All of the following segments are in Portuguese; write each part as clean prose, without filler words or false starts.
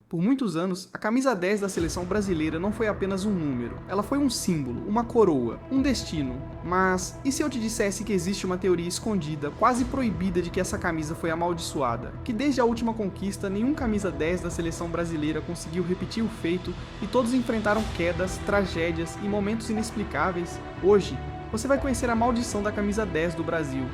Por muitos anos, a camisa 10 da seleção brasileira não foi apenas um número, ela foi um símbolo, uma coroa, um destino. Mas, e se eu te dissesse que existe uma teoria escondida, quase proibida de que essa camisa foi amaldiçoada? Que desde a última conquista, nenhum camisa 10 da seleção brasileira conseguiu repetir o feito e todos enfrentaram quedas, tragédias e momentos inexplicáveis? Hoje, você vai conhecer a maldição da camisa 10 do Brasil.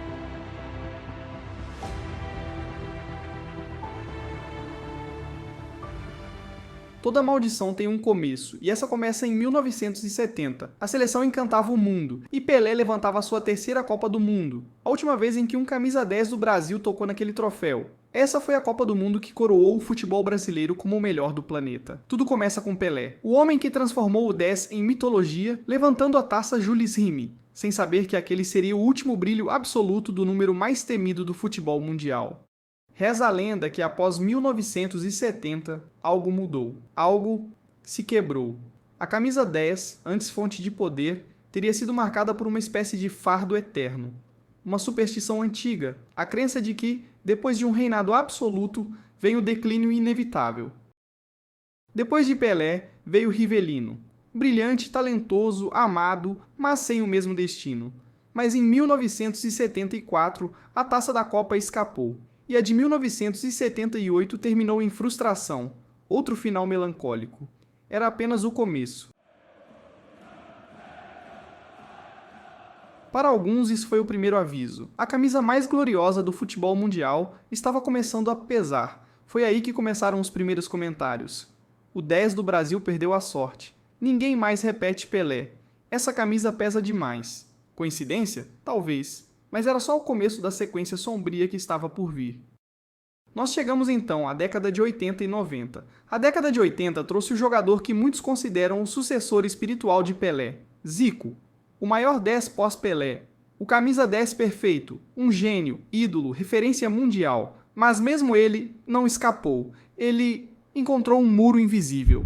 Toda maldição tem um começo, e essa começa em 1970. A seleção encantava o mundo, e Pelé levantava a sua terceira Copa do Mundo, a última vez em que um camisa 10 do Brasil tocou naquele troféu. Essa foi a Copa do Mundo que coroou o futebol brasileiro como o melhor do planeta. Tudo começa com Pelé, o homem que transformou o 10 em mitologia, levantando a taça Jules Rimet, sem saber que aquele seria o último brilho absoluto do número mais temido do futebol mundial. Reza a lenda que após 1970, algo mudou. Algo se quebrou. A camisa 10, antes fonte de poder, teria sido marcada por uma espécie de fardo eterno. Uma superstição antiga, a crença de que, depois de um reinado absoluto, vem o declínio inevitável. Depois de Pelé, veio Rivelino. Brilhante, talentoso, amado, mas sem o mesmo destino. Mas em 1974, a taça da Copa escapou. E a de 1978 terminou em frustração, outro final melancólico. Era apenas o começo. Para alguns, isso foi o primeiro aviso. A camisa mais gloriosa do futebol mundial estava começando a pesar. Foi aí que começaram os primeiros comentários. O 10 do Brasil perdeu a sorte. Ninguém mais repete Pelé. Essa camisa pesa demais. Coincidência? Talvez. Mas era só o começo da sequência sombria que estava por vir. Nós chegamos então à década de 80 e 90. A década de 80 trouxe o jogador que muitos consideram o sucessor espiritual de Pelé, Zico, o maior 10 pós-Pelé, o camisa 10 perfeito, um gênio, ídolo, referência mundial. Mas mesmo ele não escapou, ele encontrou um muro invisível.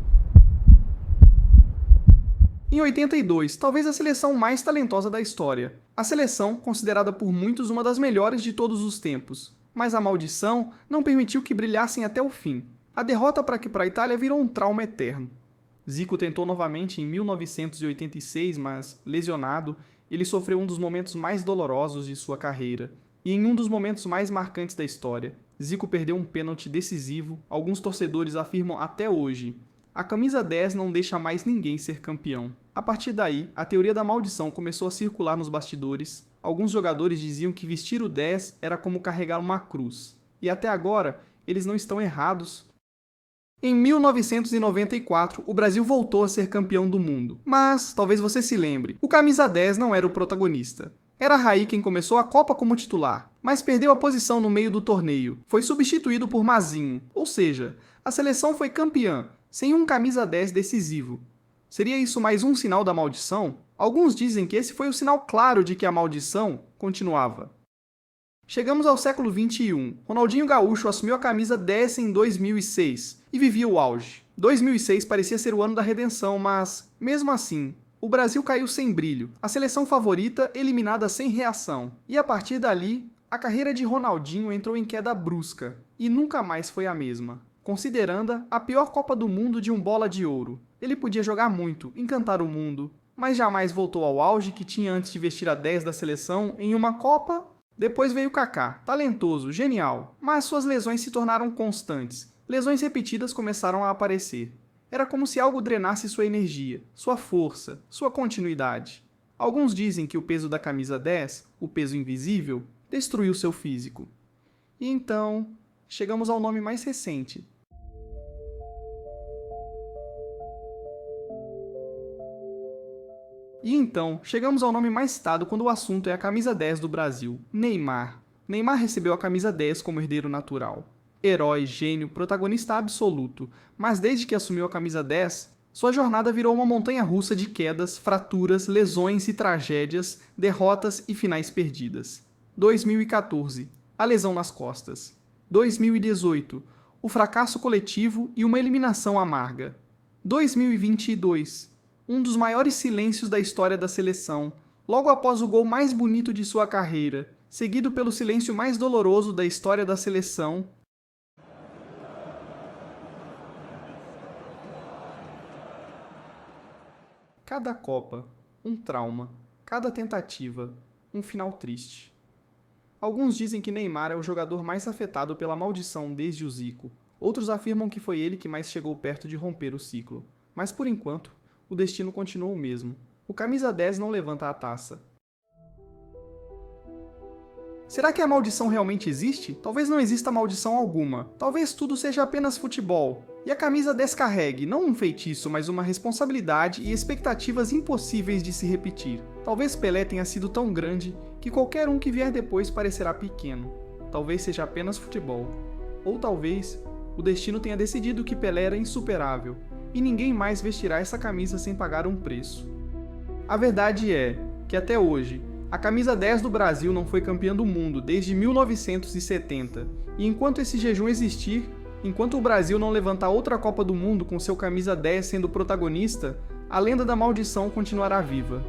Em 82, talvez a seleção mais talentosa da história. A seleção, considerada por muitos uma das melhores de todos os tempos. Mas a maldição não permitiu que brilhassem até o fim. A derrota para a Itália virou um trauma eterno. Zico tentou novamente em 1986, mas, lesionado, ele sofreu um dos momentos mais dolorosos de sua carreira. E em um dos momentos mais marcantes da história, Zico perdeu um pênalti decisivo, alguns torcedores afirmam até hoje. A camisa 10 não deixa mais ninguém ser campeão. A partir daí, a teoria da maldição começou a circular nos bastidores. Alguns jogadores diziam que vestir o 10 era como carregar uma cruz. E até agora, eles não estão errados. Em 1994, o Brasil voltou a ser campeão do mundo. Mas, talvez você se lembre, o camisa 10 não era o protagonista. Era Raí quem começou a Copa como titular, mas perdeu a posição no meio do torneio. Foi substituído por Mazinho, ou seja, a seleção foi campeã, sem um camisa 10 decisivo. Seria isso mais um sinal da maldição? Alguns dizem que esse foi o sinal claro de que a maldição continuava. Chegamos ao século XXI. Ronaldinho Gaúcho assumiu a camisa 10 em 2006 e vivia o auge. 2006 parecia ser o ano da redenção, mas, mesmo assim, o Brasil caiu sem brilho, a seleção favorita eliminada sem reação. E a partir dali, a carreira de Ronaldinho entrou em queda brusca e nunca mais foi a mesma. Considerando a pior Copa do Mundo de um bola de ouro. Ele podia jogar muito, encantar o mundo, mas jamais voltou ao auge que tinha antes de vestir a 10 da seleção em uma Copa. Depois veio Kaká, talentoso, genial, mas suas lesões se tornaram constantes. Lesões repetidas começaram a aparecer. Era como se algo drenasse sua energia, sua força, sua continuidade. Alguns dizem que o peso da camisa 10, o peso invisível, destruiu seu físico. E então, chegamos ao nome mais recente. E então, chegamos ao nome mais citado quando o assunto é a camisa 10 do Brasil, Neymar. Neymar recebeu a camisa 10 como herdeiro natural. Herói, gênio, protagonista absoluto, mas desde que assumiu a camisa 10, sua jornada virou uma montanha-russa de quedas, fraturas, lesões e tragédias, derrotas e finais perdidas. 2014, a lesão nas costas. 2018, o fracasso coletivo e uma eliminação amarga. 2022, um dos maiores silêncios da história da seleção, logo após o gol mais bonito de sua carreira, seguido pelo silêncio mais doloroso da história da seleção. Cada Copa, um trauma. Cada tentativa, um final triste. Alguns dizem que Neymar é o jogador mais afetado pela maldição desde o Zico. Outros afirmam que foi ele que mais chegou perto de romper o ciclo. Mas por enquanto, o destino continua o mesmo. O camisa 10 não levanta a taça. Será que a maldição realmente existe? Talvez não exista maldição alguma. Talvez tudo seja apenas futebol. E a camisa 10 carregue, não um feitiço, mas uma responsabilidade e expectativas impossíveis de se repetir. Talvez Pelé tenha sido tão grande que qualquer um que vier depois parecerá pequeno. Talvez seja apenas futebol. Ou talvez o destino tenha decidido que Pelé era insuperável e ninguém mais vestirá essa camisa sem pagar um preço. A verdade é que até hoje, a camisa 10 do Brasil não foi campeã do mundo desde 1970, e enquanto esse jejum existir, enquanto o Brasil não levantar outra Copa do Mundo com seu camisa 10 sendo protagonista, a lenda da maldição continuará viva.